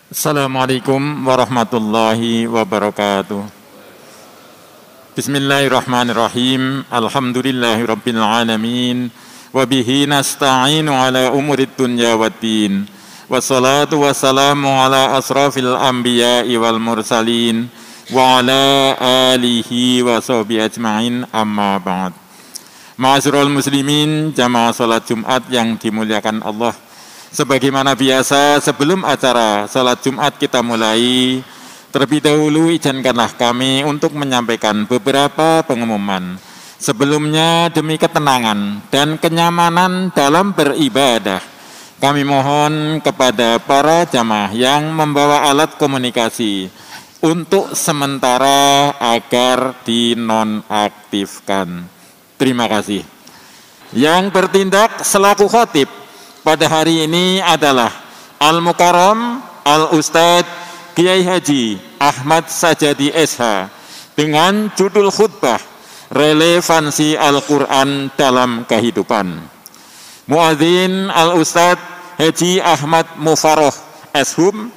Assalamualaikum warahmatullahi wabarakatuh. Bismillahirrahmanirrahim. Alhamdulillahirabbil alamin. Wa bihi nasta'inu ala umurid dunya waddin. Wassalatu wassalamu ala asrafil anbiya'i wal mursalin wa ala alihi wa sahbihi ajma'in, amma ba'd. Ma'asyiral muslimin, jamaah salat Jumat yang dimuliakan Allah. Sebagaimana biasa, sebelum acara salat Jumat kita mulai, terlebih dahulu izinkanlah kami untuk menyampaikan beberapa pengumuman. Sebelumnya, demi ketenangan dan kenyamanan dalam beribadah, kami mohon kepada para jamaah yang membawa alat komunikasi untuk sementara agar dinonaktifkan. Terima kasih. Yang bertindak selaku khatib pada hari ini adalah Al-Mukarram Al-Ustadz Kiai Haji Ahmad Sajadi SH dengan judul khutbah Relevansi Al-Quran dalam Kehidupan. Muadzin Al-Ustadz Haji Ahmad Mufaroh Shum,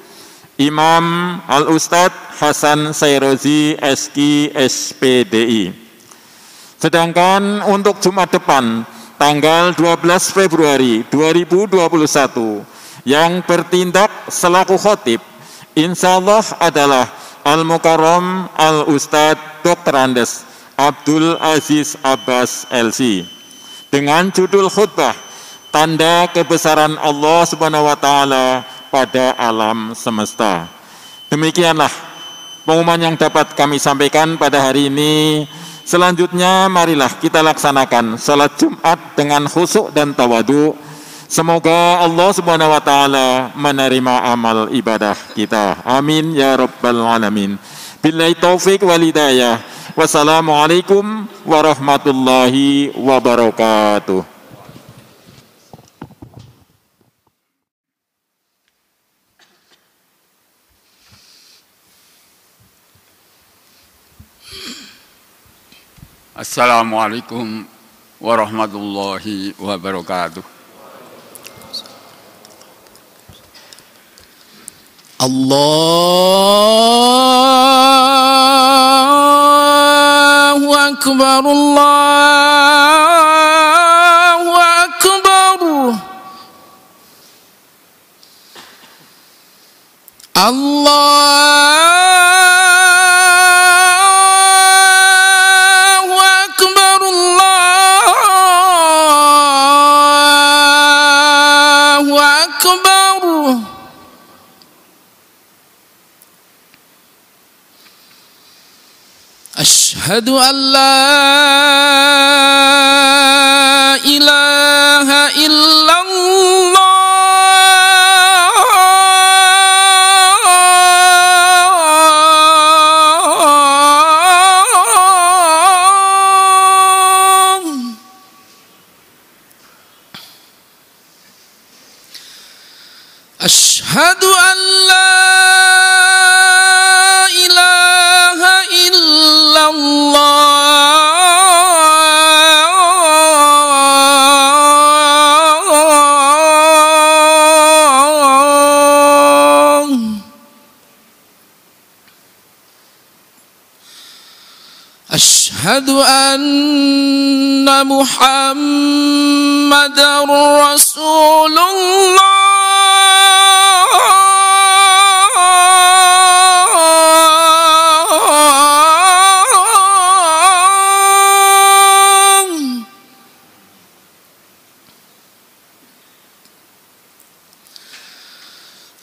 Imam Al-Ustadz Hasan Sayrozi SK SPDI. Sedangkan untuk Jumat depan tanggal 12 Februari 2021 yang bertindak selaku khotib insyaallah adalah Al-Mukarram Al-Ustadz Dr. Andes Abdul Aziz Abbas LC dengan judul khutbah Tanda Kebesaran Allah Subhanahu wa taala pada alam semesta. Demikianlah pengumuman yang dapat kami sampaikan pada hari ini. Selanjutnya marilah kita laksanakan salat Jumat dengan khusyuk dan tawadu. Semoga Allah Subhanahu wa taala menerima amal ibadah kita. Amin ya rabbal alamin. Billahi taufik wal hidayah. Wassalamualaikum warahmatullahi wabarakatuh. Assalamualaikum warahmatullahi wabarakatuh. Allahu Akbar, Allahu Akbar. Asyhadu an la ilaha illallah Asyhadu an la Asyhadu anna Muhammadar Rasulullah.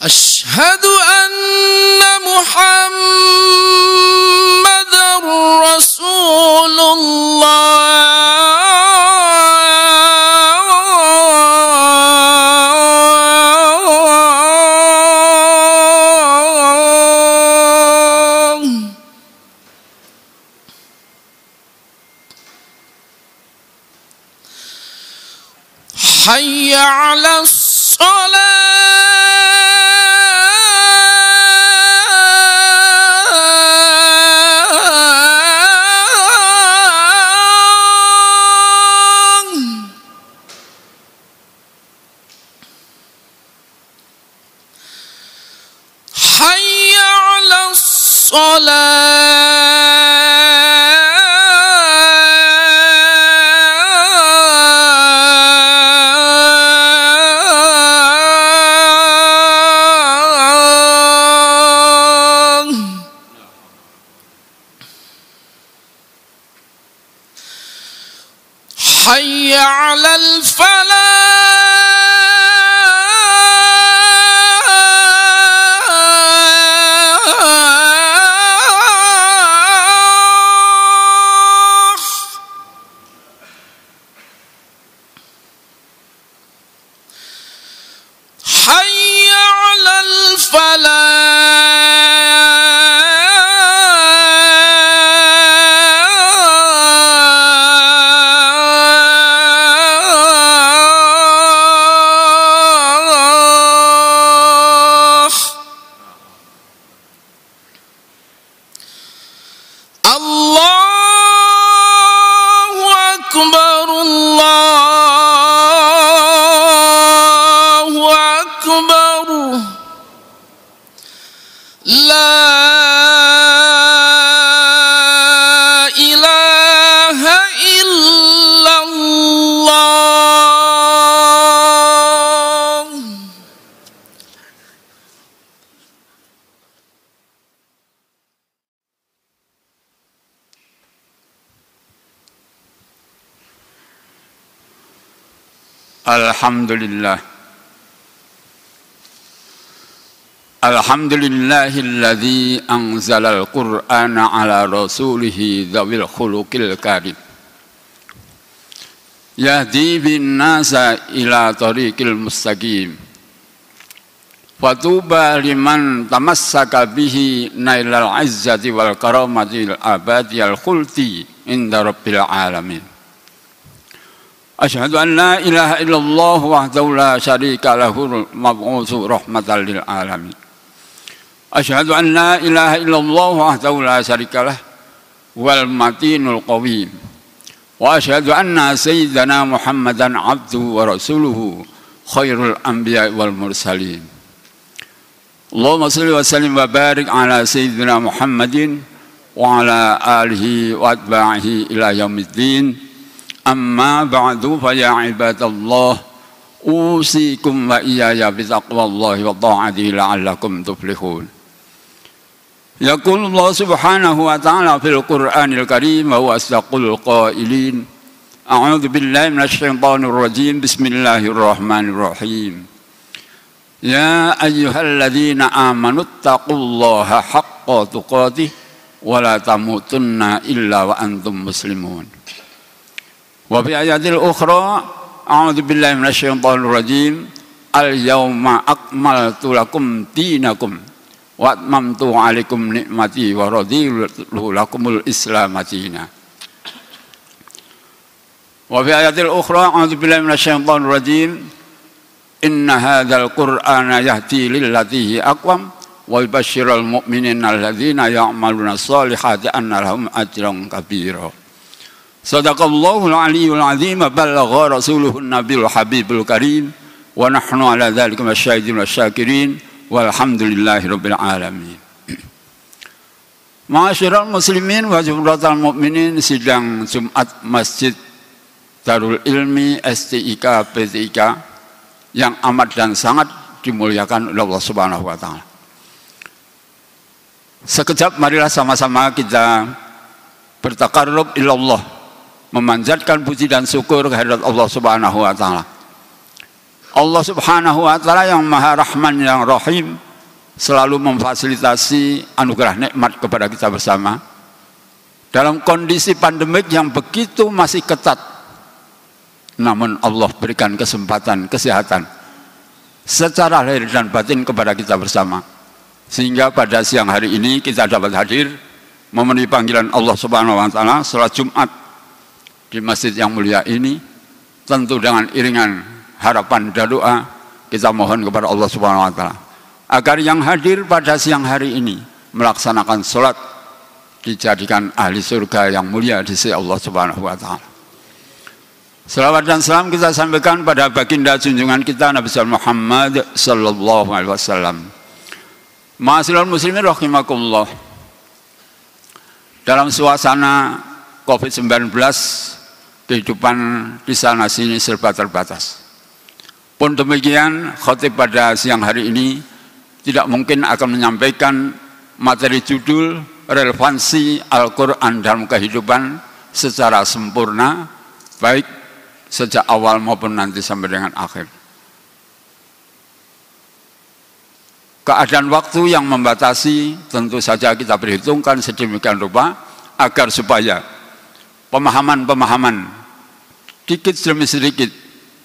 Asyhadu anna Muhammadar Rasulullah. Hayya 'alas shalah. حي على الفلاح حي على Alhamdulillah. Alhamdulillahilladzi anzalal Qur'ana ala rasulihi dzawil khuluqil karim. Yahdi bin nasa ila tariqil mustaqim. Fatuba liman tamassaka bihi nailal izzati wal karamatil abadiyal khulti inda rabbil alamin. Asyhadu an la ilaha illallah wahdahu la syarika lahul mab'utsu rahmatan lil alamin. Asyhadu an la ilaha illallah wahdahu la syarika lah wal matinul qawim. Wa asyhadu anna sayyidana Muhammadan abduhu wa rasuluhu khairul anbiya wal mursalin. Allahumma shalli wa sallim wa barik ala sayyidina Muhammadin wa ala alihi wa atba'ihi ila yaumiddin. Amma ba'du fa ya ibadallah usikum wa iyaya bi taqwallahi wa ta'atihi la'allakum tuflihun. Yaqulu Allah subhanahu wa ta'ala fil Qur'anil Karim wa huwa asdaqul qailin. A'udzu billahi minasy syaithanir rajim. Bismillahirrahmanirrahim. Ya ayyuhalladzina amanu taqullaha haqqa tuqatih wa la tamutunna illa wa antum muslimun. Wa fi ayatil ukhra a'udzu billahi minasyaitonir rajim al-yauma akmaltu lakum dinakum wa atmamtu 'alaikum ni'mati wa raditu lakumul islam madina. Wa fi ayatil ukhra a'udzu billahi minasyaitonir rajim inna hadzal qur'ana yahdi lillati hi aqwam wa yubashshirul mu'minina alladzina ya'maluna sholihati anna lahum ajran kabira. Sadaqallahul aliyyul azim wa ballagha rasuluhun nabiyul habibul karim wa nahnu ala dzalika masyahidin wasyakirin walhamdulillahi rabbil alamin. Ma'asyiral muslimin wa jumratal mukminin, sidang Jumat Masjid Darul Ilmi STIK PTIK yang amat dan sangat dimuliakan oleh Allah Subhanahu wa taala. Sekejap marilah sama-sama kita bertakarrub ilallah, memanjatkan puji dan syukur kehadirat Allah Subhanahu wa taala. Allah Subhanahu wa taala yang Maha Rahman yang Rahim selalu memfasilitasi anugerah nikmat kepada kita bersama dalam kondisi pandemik yang begitu masih ketat. Namun Allah berikan kesempatan kesehatan secara lahir dan batin kepada kita bersama, sehingga pada siang hari ini kita dapat hadir memenuhi panggilan Allah Subhanahu wa taala salat Jumat di masjid yang mulia ini. Tentu dengan iringan harapan dan doa kita mohon kepada Allah Subhanahu wa taala agar yang hadir pada siang hari ini melaksanakan salat dijadikan ahli surga yang mulia di sisi Allah Subhanahu wa taala. Salawat dan salam kita sampaikan pada baginda junjungan kita Nabi Muhammad sallallahu alaihi wasallam. Ma'asyiral muslimin rahimakumullah. dalam suasana COVID-19, kehidupan di sana sini serba terbatas. Pun demikian, khotib pada siang hari ini tidak mungkin akan menyampaikan materi judul relevansi Al-Quran dalam kehidupan secara sempurna, baik sejak awal maupun nanti sampai dengan akhir. Keadaan waktu yang membatasi tentu saja kita perhitungkan sedemikian rupa agar supaya pemahaman-pemahaman sedikit demi sedikit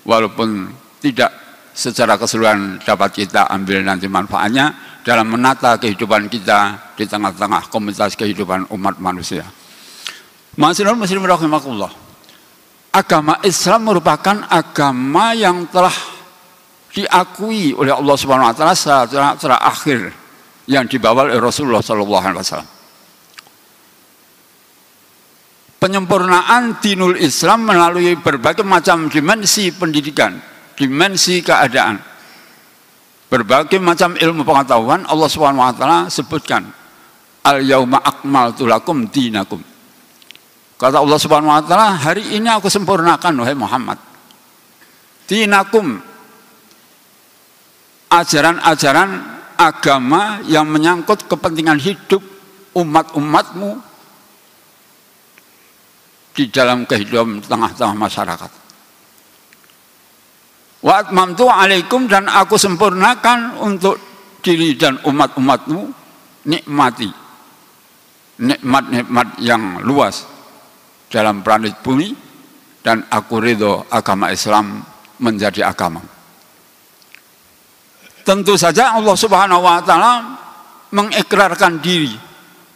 walaupun tidak secara keseluruhan dapat kita ambil nanti manfaatnya dalam menata kehidupan kita di tengah-tengah komunitas kehidupan umat manusia. Ma'asyiral muslimin rahimakumullah. Agama Islam merupakan agama yang telah diakui oleh Allah Subhanahu wa taala secara akhir yang dibawa oleh Rasulullah sallallahu alaihi wasallam. Penyempurnaan dinul Islam melalui berbagai macam dimensi pendidikan, dimensi keadaan, berbagai macam ilmu pengetahuan. Allah Subhanahu wa taala sebutkan al-yauma akmaltu lakum dinakum. Kata Allah Subhanahu wa taala, hari ini aku sempurnakan wahai Muhammad dinakum, ajaran-ajaran agama yang menyangkut kepentingan hidup umat-umatmu di dalam kehidupan tengah-tengah masyarakat. Wa atmamtu alaikum, dan aku sempurnakan untuk diri dan umat-umatmu nikmati nikmat-nikmat yang luas dalam planet bumi, dan aku ridho agama Islam menjadi agama. Tentu saja Allah Subhanahu wa taala mengikrarkan diri,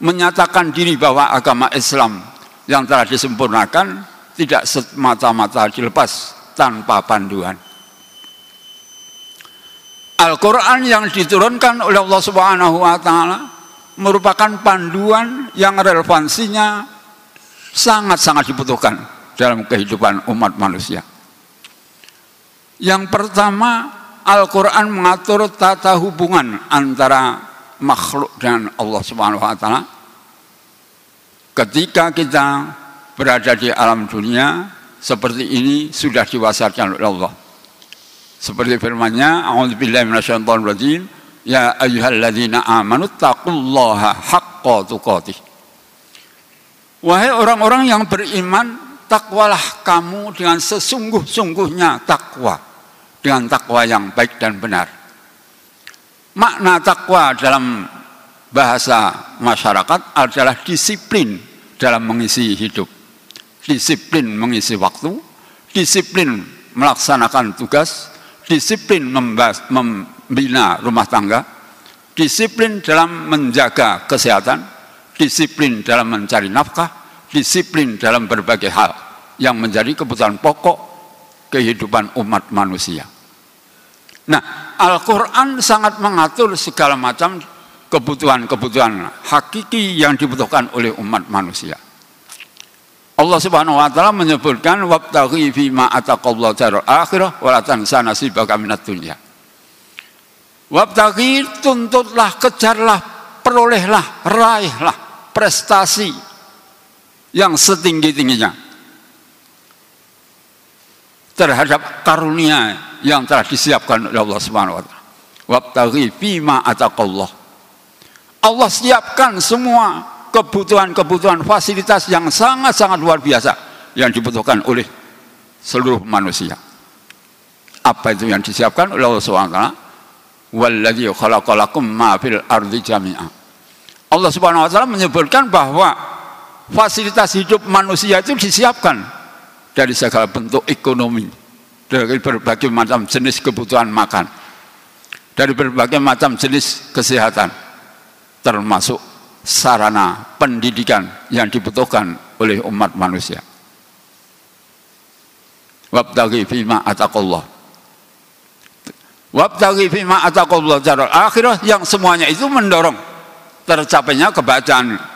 menyatakan diri bahwa agama Islam yang telah disempurnakan tidak semata-mata dilepas tanpa panduan. Al-Quran yang diturunkan oleh Allah Subhanahu wa taala merupakan panduan yang relevansinya sangat-sangat dibutuhkan dalam kehidupan umat manusia. Yang pertama, Al-Quran mengatur tata hubungan antara makhluk dan Allah Subhanahu wa taala. Ketika kita berada di alam dunia seperti ini sudah diwasatkan oleh Allah. Seperti firman-Nya, a'udzubillahi minasyaitonir rajim, ya ayyuhalladzina amanu taqullaha haqqa tuqatih. Wahai orang-orang yang beriman, takwalah kamu dengan sesungguh-sungguhnya takwa, dengan takwa yang baik dan benar. Makna takwa dalam bahasa masyarakat adalah disiplin dalam mengisi hidup, disiplin mengisi waktu, disiplin melaksanakan tugas, disiplin membina rumah tangga, disiplin dalam menjaga kesehatan, disiplin dalam mencari nafkah, disiplin dalam berbagai hal yang menjadi kebutuhan pokok kehidupan umat manusia. Nah, Al-Quran sangat mengatur segala macam kebutuhan-kebutuhan hakiki yang dibutuhkan oleh umat manusia. Allah Subhanahu wa taala menyebutkan wabtaghi fima ataqallahu darul akhirah wa la tansa nasibaka minad dunya. Wabtaghi, tuntutlah, kejarlah, perolehlah, raihlah prestasi yang setinggi-tingginya terhadap karunia yang telah disiapkan oleh Allah Subhanahu wa taala. Wabtaghi fima ataqallah. Allah siapkan semua kebutuhan-kebutuhan fasilitas yang sangat-sangat luar biasa yang dibutuhkan oleh seluruh manusia. Apa itu yang disiapkan oleh Allah SWT? Walladzi khalaqalakum ma fil ardi jami'a. Allah Subhanahu wa taala menyebutkan bahwa fasilitas hidup manusia itu disiapkan dari segala bentuk ekonomi, dari berbagai macam jenis kebutuhan makan, dari berbagai macam jenis kesehatan, termasuk sarana pendidikan yang dibutuhkan oleh umat manusia. Wabtaghi fima ataqallah. Wabtaghi fima ataqallah darul akhirah, yang semuanya itu mendorong tercapainya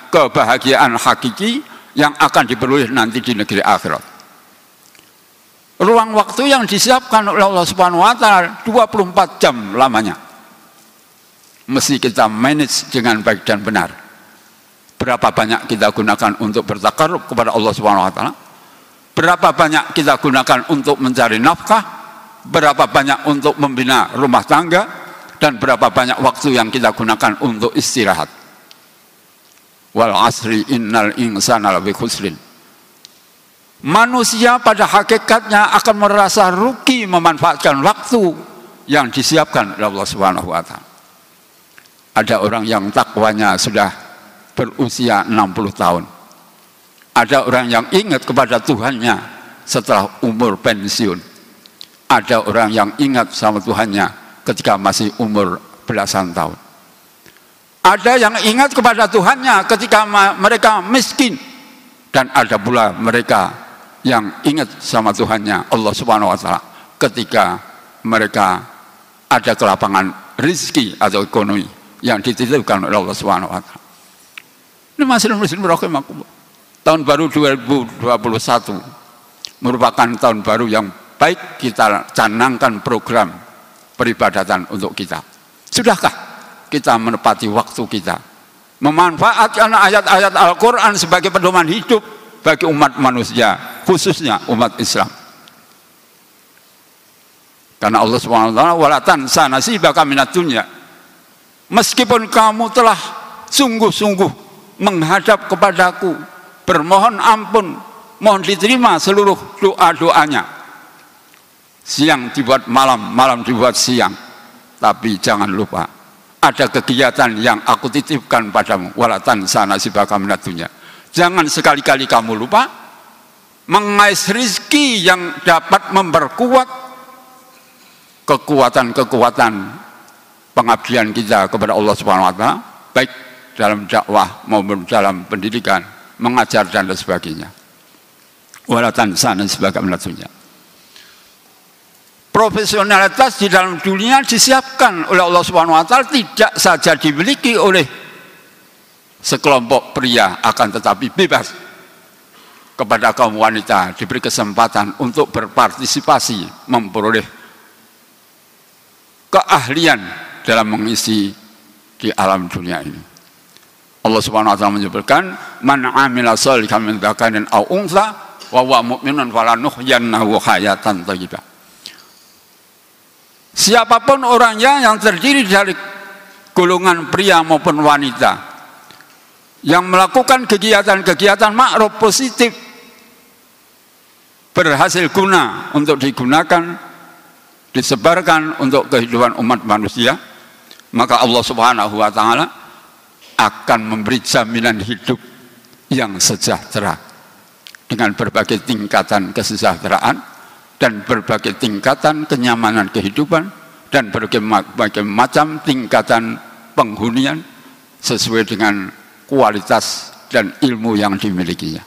kebahagiaan hakiki yang akan diperoleh nanti di negeri akhirat. Ruang waktu yang disiapkan oleh Allah Subhanahu wa taala 24 jam lamanya mesti kita manage dengan baik dan benar. Berapa banyak kita gunakan untuk bertakarrub kepada Allah Subhanahu wa taala? Berapa banyak kita gunakan untuk mencari nafkah? Berapa banyak untuk membina rumah tangga? Dan berapa banyak waktu yang kita gunakan untuk istirahat? Wal asri innal insana lafi khusrin. Manusia pada hakikatnya akan merasa rugi memanfaatkan waktu yang disiapkan oleh Allah Subhanahu wa taala. Ada orang yang takwanya sudah berusia 60 tahun. Ada orang yang ingat kepada Tuhannya setelah umur pensiun. Ada orang yang ingat sama Tuhannya ketika masih umur belasan tahun. Ada yang ingat kepada Tuhannya ketika mereka miskin. Dan ada pula mereka yang ingat sama Tuhannya Allah Subhanahu wa taala ketika mereka ada kelapangan rezeki atau ekonomi yang dititipkan oleh Allah Subhanahu wa taala. Ini muslim rahimakumullah. Tahun baru 2021 merupakan tahun baru yang baik, kita canangkan program peribadatan untuk kita. Sudahkah kita menepati waktu kita memanfaatkan ayat-ayat Al-Quran sebagai pedoman hidup bagi umat manusia, khususnya umat Islam? Karena Allah Subhanahu wa taala wala tansa nasibaka minad dunya. Meskipun kamu telah sungguh-sungguh menghadap kepadaku, bermohon ampun, mohon diterima seluruh doa-doanya. Siang dibuat malam, malam dibuat siang. Tapi jangan lupa, ada kegiatan yang aku titipkan padamu, wala tansa nasibaka minad dunya. Jangan sekali-kali kamu lupa mengais rezeki yang dapat memperkuat kekuatan-kekuatan pengabdian kita kepada Allah Subhanahu wa taala, baik dalam dakwah maupun dalam pendidikan, mengajar dan sebagainya. Wala tansa nasibaka minad dunya. Profesionalitas di dalam dunia disiapkan oleh Allah Subhanahu wa taala, tidak saja dimiliki oleh sekelompok pria, akan tetapi bebas kepada kaum wanita diberi kesempatan untuk berpartisipasi, memperoleh keahlian dalam mengisi di alam dunia ini. Allah Subhanahu wa taala menyebutkan, man 'amila shalihan min dzakarin aw untha wa huwa mu'minun falanuhyiyannahu hayatan thayyibah. Siapapun orangnya yang terdiri dari golongan pria maupun wanita yang melakukan kegiatan-kegiatan ma'ruf positif berhasil guna untuk digunakan, disebarkan untuk kehidupan umat manusia, maka Allah Subhanahu wa taala akan memberi jaminan hidup yang sejahtera dengan berbagai tingkatan kesejahteraan dan berbagai tingkatan kenyamanan kehidupan dan berbagai macam tingkatan penghunian sesuai dengan kualitas dan ilmu yang dimilikinya.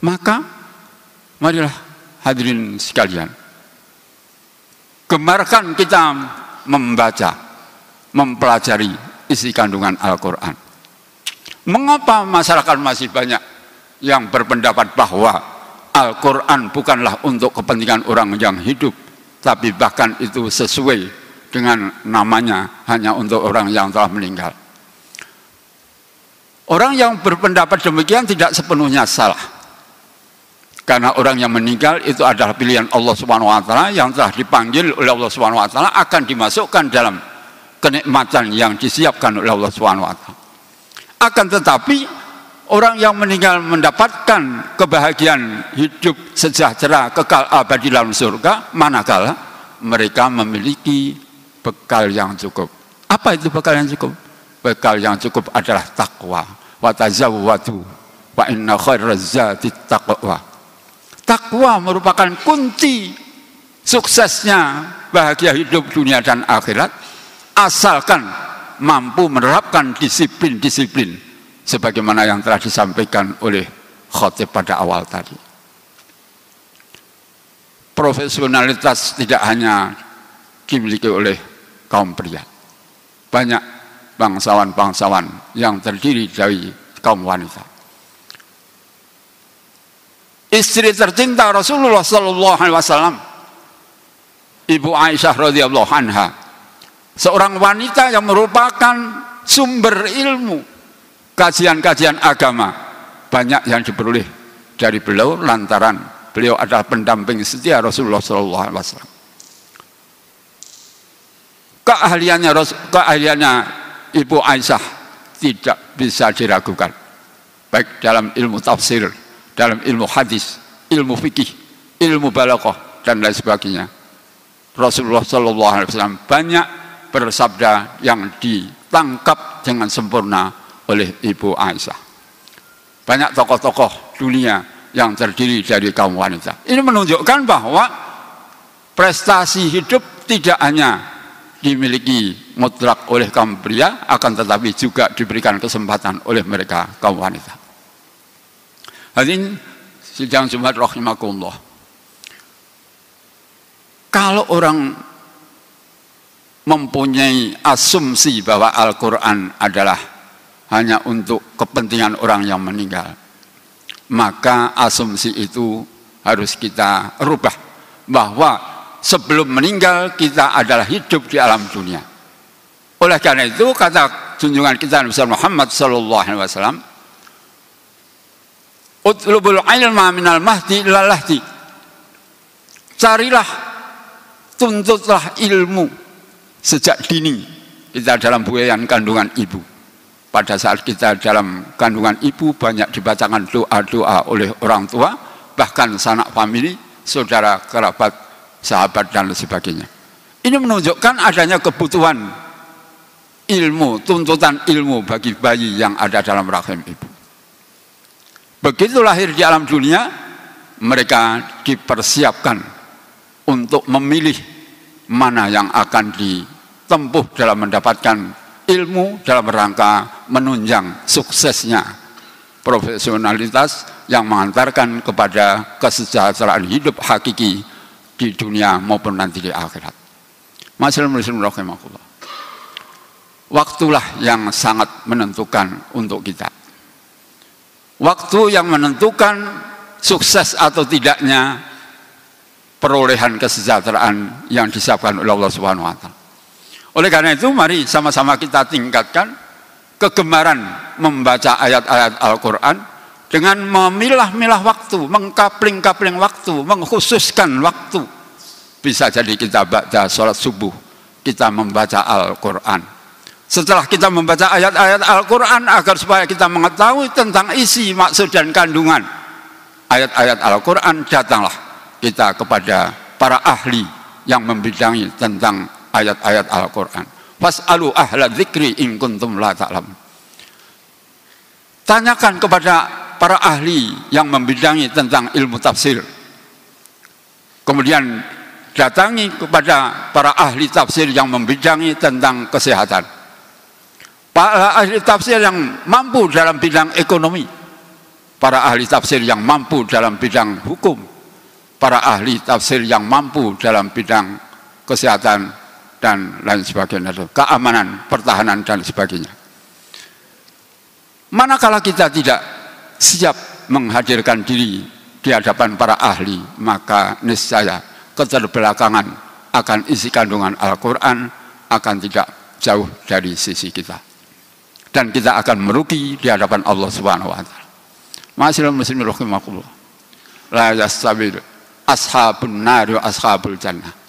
Maka marilah hadirin sekalian, gemarkan kita membaca, mempelajari isi kandungan Al-Quran. Mengapa masyarakat masih banyak yang berpendapat bahwa Al-Quran bukanlah untuk kepentingan orang yang hidup, tapi bahkan itu sesuai dengan namanya, hanya untuk orang yang telah meninggal? Orang yang berpendapat demikian tidak sepenuhnya salah, karena orang yang meninggal itu adalah pilihan Allah Subhanahu wa taala yang telah dipanggil oleh Allah Subhanahu wa taala akan dimasukkan dalam kenikmatan yang disiapkan oleh Allah Subhanahu wa taala. Akan tetapi orang yang meninggal mendapatkan kebahagiaan hidup sejahtera kekal abadi dalam surga manakala mereka memiliki bekal yang cukup. Apa itu bekal yang cukup? Bekal yang cukup adalah takwa. Wa tazawwadu wa inna khairaz zati taqwa. Takwa merupakan kunci suksesnya bahagia hidup dunia dan akhirat, asalkan mampu menerapkan disiplin-disiplin sebagaimana yang telah disampaikan oleh khotib pada awal tadi. Profesionalitas tidak hanya dimiliki oleh kaum pria. Banyak bangsawan-bangsawan yang terdiri dari kaum wanita. Istri tercinta Rasulullah sallallahu alaihi wasallam, Ibu Aisyah radhiyallahu anha, seorang wanita yang merupakan sumber ilmu, kajian-kajian agama banyak yang diperoleh dari beliau lantaran beliau adalah pendamping setia Rasulullah SAW. Keahliannya Ibu Aisyah tidak bisa diragukan, baik dalam ilmu tafsir, dalam ilmu hadis, ilmu fikih, ilmu balaghah dan lain sebagainya. Rasulullah SAW banyak bersabda yang ditangkap dengan sempurna oleh Ibu Aisyah. Banyak tokoh-tokoh dunia yang terdiri dari kaum wanita. Ini menunjukkan bahwa prestasi hidup tidak hanya dimiliki mutlak oleh kaum pria, akan tetapi juga diberikan kesempatan oleh mereka kaum wanita. Hadirin sidang Jumat rahimakumullah. Kalau orang mempunyai asumsi bahwa Al-Quran adalah hanya untuk kepentingan orang yang meninggal, maka asumsi itu harus kita rubah, bahwa sebelum meninggal kita adalah hidup di alam dunia. Oleh karena itu kata junjungan kita Nabi Muhammad SAW, utlubul ilma minal mahdi ilal lahdi. Carilah, tuntutlah ilmu sejak dini kita dalam buayan kandungan ibu. Pada saat kita dalam kandungan ibu banyak dibacakan doa-doa oleh orang tua, bahkan sanak famili, saudara, kerabat, sahabat dan sebagainya. Ini menunjukkan adanya kebutuhan ilmu, tuntutan ilmu bagi bayi yang ada dalam rahim ibu. Begitu lahir di alam dunia, mereka dipersiapkan untuk memilih mana yang akan ditempuh dalam mendapatkan ilmu dalam rangka menunjang suksesnya profesionalitas yang mengantarkan kepada kesejahteraan hidup hakiki di dunia maupun nanti di akhirat. Masyaallah muslim rahimakumullah. Waktulah yang sangat menentukan untuk kita. Waktu yang menentukan sukses atau tidaknya perolehan kesejahteraan yang disiapkan oleh Allah Subhanahu wa taala. Oleh karena itu mari sama-sama kita tingkatkan kegemaran membaca ayat-ayat Al-Quran dengan memilah-milah waktu, mengkapling-kapling waktu, mengkhususkan waktu. Bisa jadi kita baca sholat subuh, kita membaca Al-Quran. Setelah kita membaca ayat-ayat Al-Quran, agar supaya kita mengetahui tentang isi, maksud dan kandungan ayat-ayat Al-Quran, datanglah kita kepada para ahli yang membidangi tentang ayat-ayat Al-Quran. Fas'alu ahla dzikri in kuntum la ta'lamun. Tanyakan kepada para ahli yang membidangi tentang ilmu tafsir. Kemudian datangi kepada para ahli tafsir yang membidangi tentang kesehatan. Para ahli tafsir yang mampu dalam bidang ekonomi. Para ahli tafsir yang mampu dalam bidang hukum. Para ahli tafsir yang mampu dalam bidang kesehatan dan lain sebagainya, keamanan, pertahanan dan sebagainya. Manakala kita tidak siap menghadirkan diri di hadapan para ahli, maka niscaya keterbelakangan akan isi kandungan Al-Quran akan tidak jauh dari sisi kita, dan kita akan merugi di hadapan Allah Subhanahu wa taala. Ma'asyiral muslimin rahimakumullah. La yastawi ashabun nar wa ashabul jannah.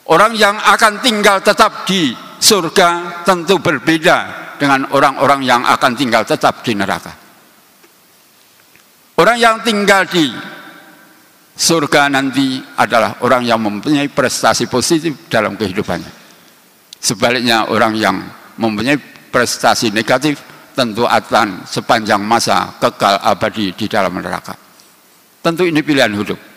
Orang yang akan tinggal tetap di surga tentu berbeda dengan orang-orang yang akan tinggal tetap di neraka. Orang yang tinggal di surga nanti adalah orang yang mempunyai prestasi positif dalam kehidupannya. Sebaliknya orang yang mempunyai prestasi negatif tentu akan sepanjang masa kekal abadi di dalam neraka. Tentu ini pilihan hidup.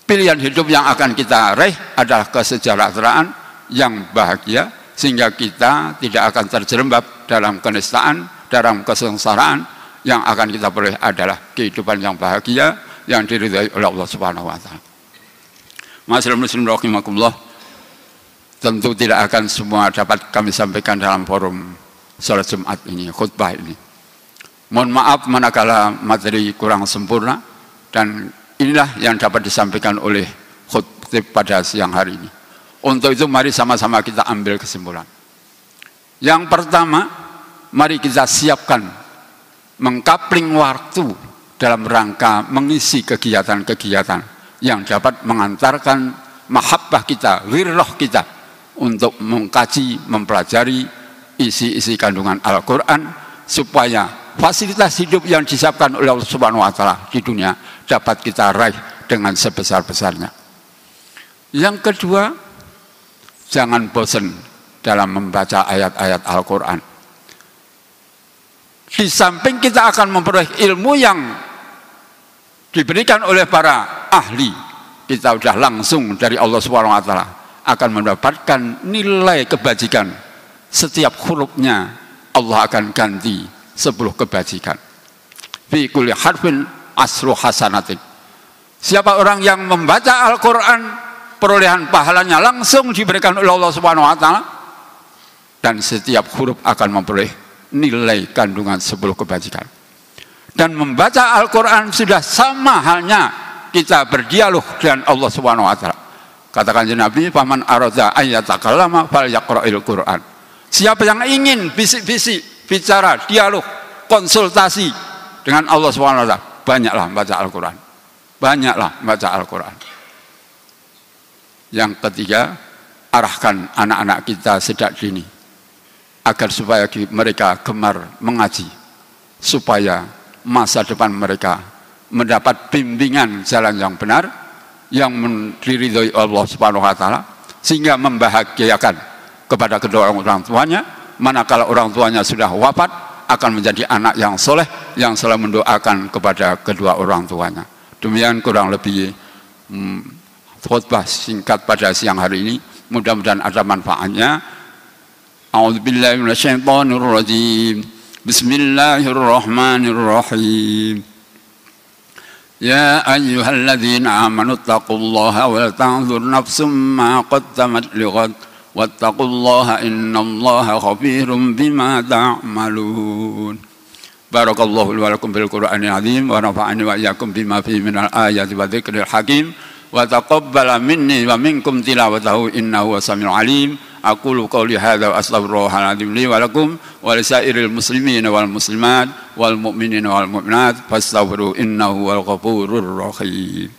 Pilihan hidup yang akan kita raih adalah kesejahteraan yang bahagia, sehingga kita tidak akan terjerembab dalam kenistaan, dalam kesengsaraan. Yang akan kita peroleh adalah kehidupan yang bahagia yang diridhai oleh Allah Subhanahu wa taala. Masyaallah muslim rahimakumullah. Tentu tidak akan semua dapat kami sampaikan dalam forum salat Jumat ini, khutbah ini. Mohon maaf manakala materi kurang sempurna, dan inilah yang dapat disampaikan oleh khutbah pada siang hari ini. Untuk itu mari sama-sama kita ambil kesimpulan. Yang pertama, mari kita siapkan mengkapling waktu dalam rangka mengisi kegiatan-kegiatan yang dapat mengantarkan mahabbah kita, wirrah kita untuk mengkaji, mempelajari isi-isi kandungan Al-Quran supaya fasilitas hidup yang disiapkan oleh Allah Subhanahu wa Ta'ala di dunia dapat kita raih dengan sebesar-besarnya. Yang kedua, jangan bosan dalam membaca ayat-ayat Al-Quran. Di samping kita akan memperoleh ilmu yang diberikan oleh para ahli, kita sudah langsung dari Allah Subhanahu wa Ta'ala akan mendapatkan nilai kebajikan. Setiap hurufnya Allah akan ganti 10 kebajikan. Fi kulli harfin asru hasanatin. Siapa orang yang membaca Al-Quran, perolehan pahalanya langsung diberikan oleh Allah Subhanahu wa Ta'ala, dan setiap huruf akan memperoleh nilai kandungan 10 kebajikan. Dan membaca Al-Quran sudah sama halnya kita berdialog dengan Allah Subhanahu wa Ta'ala. Katakan Nabi, "Faman arada ayyatakallama falyaqra'il Qur'an." Siapa yang ingin bisik-bisik, bicara, dialog, konsultasi dengan Allah Subhanahu wa Ta'ala, banyaklah baca Al-Quran. Banyaklah baca Al-Quran. Yang ketiga, arahkan anak-anak kita sejak dini agar supaya mereka gemar mengaji, supaya masa depan mereka mendapat bimbingan jalan yang benar yang diridhoi Allah Subhanahu wa Ta'ala, sehingga membahagiakan kepada kedua orang tuanya. Manakala orang tuanya sudah wafat, akan menjadi anak yang soleh yang selalu mendoakan kepada kedua orang tuanya. Demikian kurang lebih khutbah singkat pada siang hari ini. Mudah-mudahan ada manfaatnya. A'udzubillahi minasyaitonirrajim. Bismillahirrahmanirrahim. Ya ayyuhalladzina amanu taqullaha wa tanzur nafsum ma qaddamat lighad wattaqullaha innallaha khabirum bima ta'malun. Barakallahu li wa lakum bil Qur'anil azim wa nafa'ani wa iyyakum bima fihi minal ayati wa dzikril hakim wa taqabbala minni wa minkum tilawatahu innahu wasamiul alim. Aqulu qawli hadza wa astaghfirullahal azim li wa lakum wa lisairil muslimina wal muslimat wal mu'minina wal mu'minat fastaghfiru innahu wal ghafurur rahim.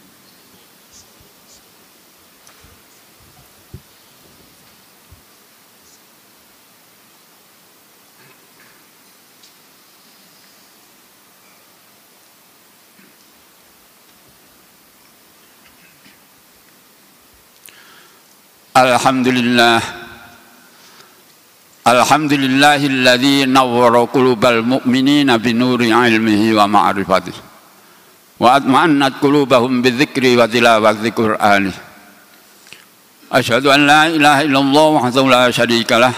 Alhamdulillahilladzi nawwara qulubal mu'minina binuri ilmihi wa ma'rifatihi wa atma'annat qulubahum bidzikri wa tilawati Qur'ani. Asyhadu an la ilaha illallah wahdahu la syarika lah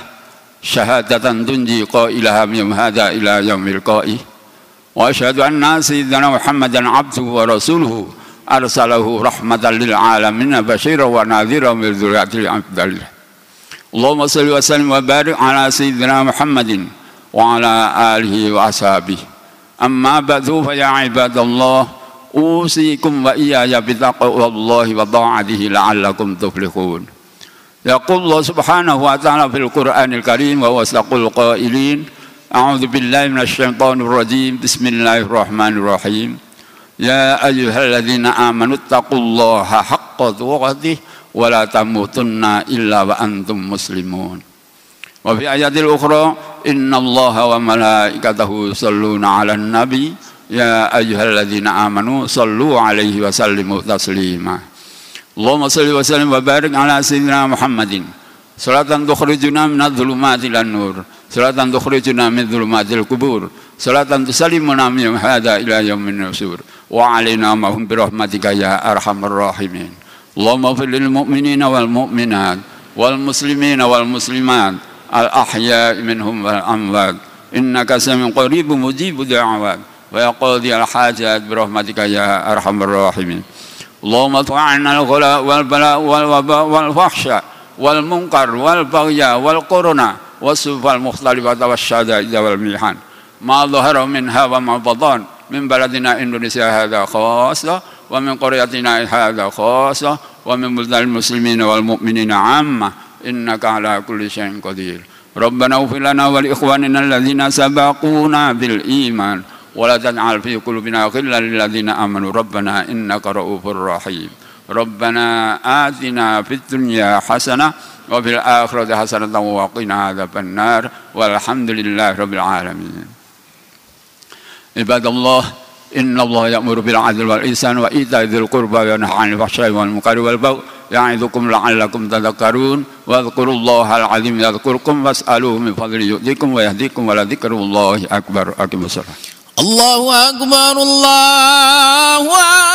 syahadatan tunji qailaha min hadza ila yaumil qa'ih. Wa asyhadu anna sayyidina Muhammadan abduhu wa rasuluhu arsalahu rahmatan lil alamin basyiran wa nadhiran min dzurriyyatil afdal. Allahumma shalli wa sallim wa barik ala sayyidina Muhammadin wa ala alihi wa ashabihi. Amma ba'du fa ya ibadallah usikum wa iyaya bi taqwallahi wa ta'atihi la'allakum tuflihun. Yaqul Allah subhanahu wa ta'ala fil Qur'anil Karim wa wasaqul qailin a'udzu billahi minasy syaithanir rajim. Bismillahirrahmanirrahim. Ya ayyuhalladzina amanu taqullaha haqqa tuqatih wa la tamutunna illa wa antum muslimun. Wa fi ayatil ukhra innallaha wa malaikatahu yusholluna 'alan nabi ya ayyuhalladzina amanu shallu 'alaihi wa sallimu taslima. Allahumma shalli wa sallim wa barik ala sayyidina Muhammadin salatan tukhrijuna minadh-dhulumati ilan nur, salatan tukhrijuna min dhulumatil qubur, salatan tusallimuna min hadza ila yaumin nusur wa alaina ma hum bi rahmatika ya arhamar rahimin. Allahumma fil lil mu'minina wal mu'minat wal muslimina wal muslimat al ahya'i minhum wal amwat innaka sami'un qaribun mujibud da'awat wa yaqdi al hajat bi rahmatika ya arhamar rahimin. Allahumma ta'anna al ghala wal bala wal waba wal fahsya wal munkar wal baghya wal corona wasufal mukhtalifat wasyada'id wal mihan ma dhahara minha wa ma batan min baladina Indonesia hadza khassa wa min qaryatina hadza khassa wa min buldal muslimina wal mu'minina 'amma innaka 'ala kulli syai'in qadir. Rabbana ighfir lana wa li ikhwanina alladhina sabaquna bil iman ولا تجعل في قلوبنا غلا للذين آمنوا ربنا إنك رؤوف رحيم ربنا آتنا في الدنيا حسنة وفي الآخرة حسنة وقنا عذاب النار والحمد لله رب العالمين. عباد الله إن الله يأمر بالعدل والإحسان وإيتاء ذي القربى وينهى عن الفحشاء والمنكر والبغي يعظكم لعلكم تذكرون واذكروا الله العظيم يذكركم واسألوه من فضله يؤتكم ويهديكم ولذكر الله أكبر. أقم الصلاة. الله أكبر الله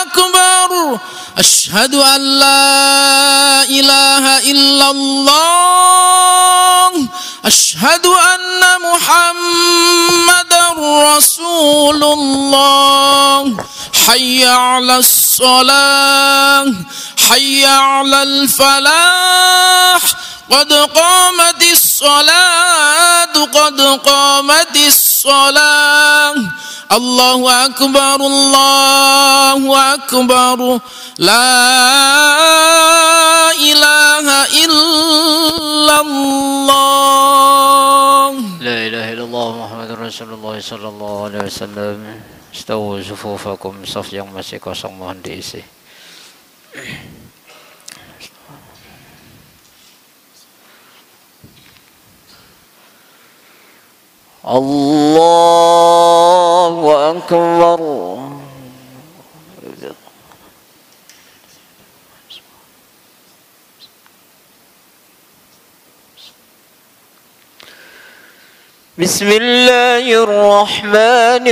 أكبر أشهد أن لا إله إلا الله أشهد أن محمدا رسول الله حي على الصلاة حي على الفلاح قد قامت الصلاة قد قامت الصلاة الله أكبر الله أكبر لا إله إلا الله لا إله إلا الله محمد رسول الله صلى الله عليه wasallam. Istawu sufufakum, saf yang masih kosong mohon diisi. Allahu Akbar. بسم الله الرحمن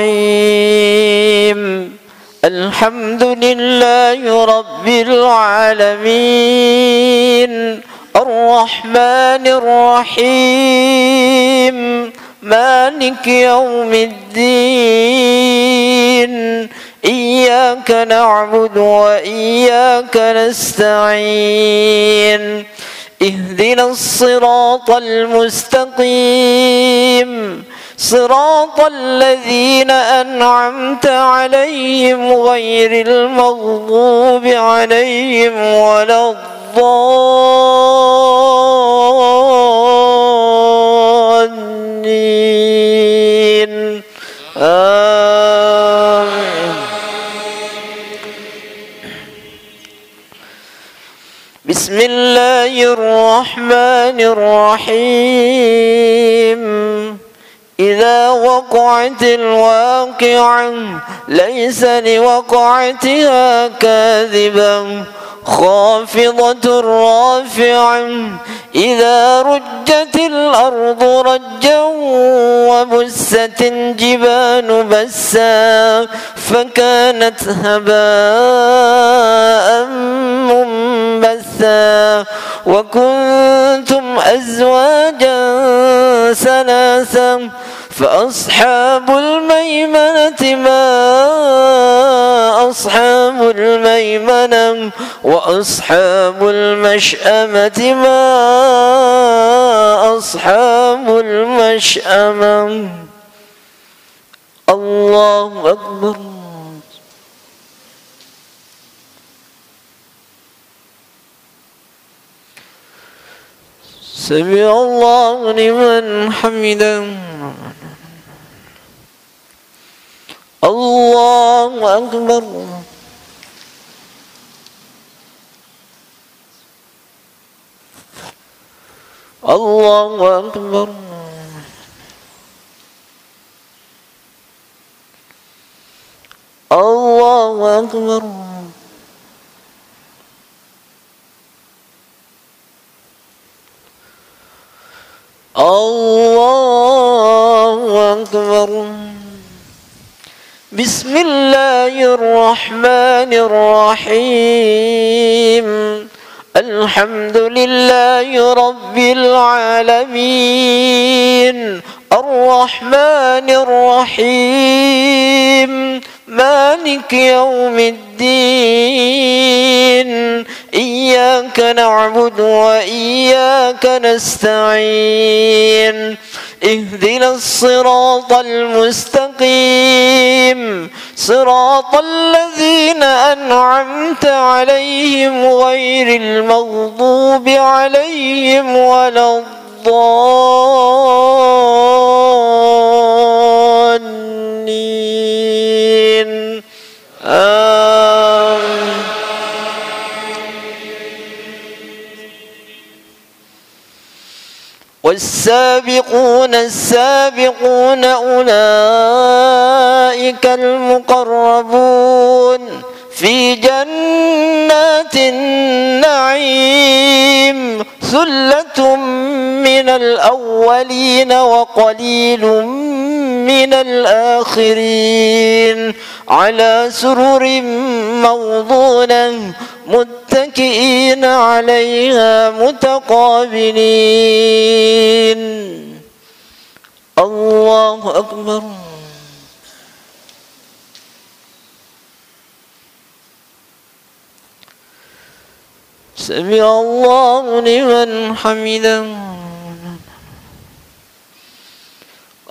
الرحيم الحمد لله رب العالمين الرحمن الرحيم مالك يوم الدين إياك نعبد وإياك نستعين اهدنا الصراط المستقيم صراط الذين أنعمت عليهم غير المغضوب عليهم ولا الضالين آمين. بسم الله الرحمن الرحيم إذا وقعت الواقعة ليس لوقعتها كاذبة خافضة رافعة إذا رجت الأرض رجا وبست الجبال بسا فكانت هباء منبثا وكنتم أزواجا ثلاثا فأصحاب الميمنة ما أصحاب الميمنة وأصحاب المشأمة ما أصحاب المشأمة. الله أكبر. سمع الله لمن حمده. الله أكبر. الله أكبر. الله أكبر. الله أكبر. بسم الله الرحمن الرحيم الحمد لله رب العالمين الرحمن الرحيم مالك يوم الدين إياك نعبد وإياك نستعين اهدنا الصراط المستقيم صراط الذين أنعمت عليهم غير المغضوب عليهم ولا الضالين والسابقون السابقون أولئك المقربون في جنات النعيم ثلة من الأولين وقليل من الآخرين على سرر موضونة متكئين عليها متقابلين. الله أكبر. سمع الله لمن حمده.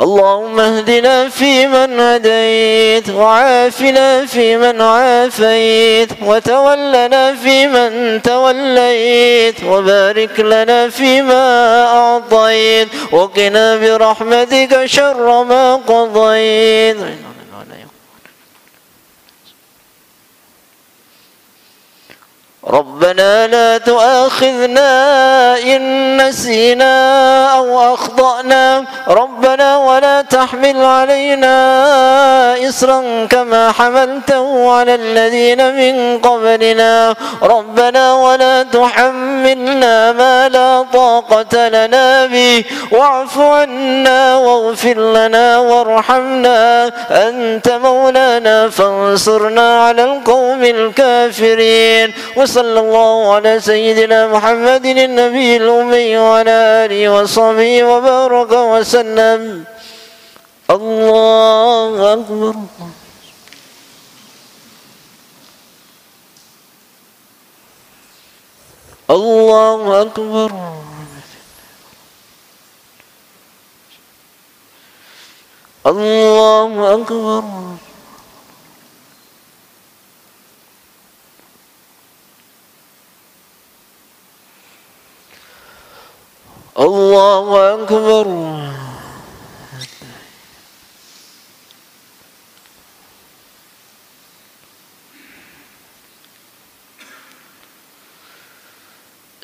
اللهم اهدنا فيمن هديت وعافنا فيمن عافيت وتولنا فيمن توليت وبارك لنا فيما أعطيت وقنا برحمتك شر ما قضيت. ربنا لا تؤاخذنا إن نسينا أو أخطأنا ربنا ولا تحمل علينا إصرا كما حملته على الذين من قبلنا ربنا ولا تحملنا ما لا طاقة لنا به واعف عنا واغفر لنا وارحمنا أنت مولانا فانصرنا على القوم الكافرين. وصلى الله على سيدنا محمد النبي الأمي وعلى آله وصحبه وبارك وسلم. الله أكبر. الله أكبر. الله أكبر. الله أكبر.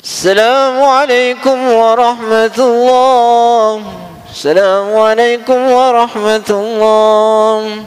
السلام عليكم ورحمة الله. السلام عليكم ورحمة الله.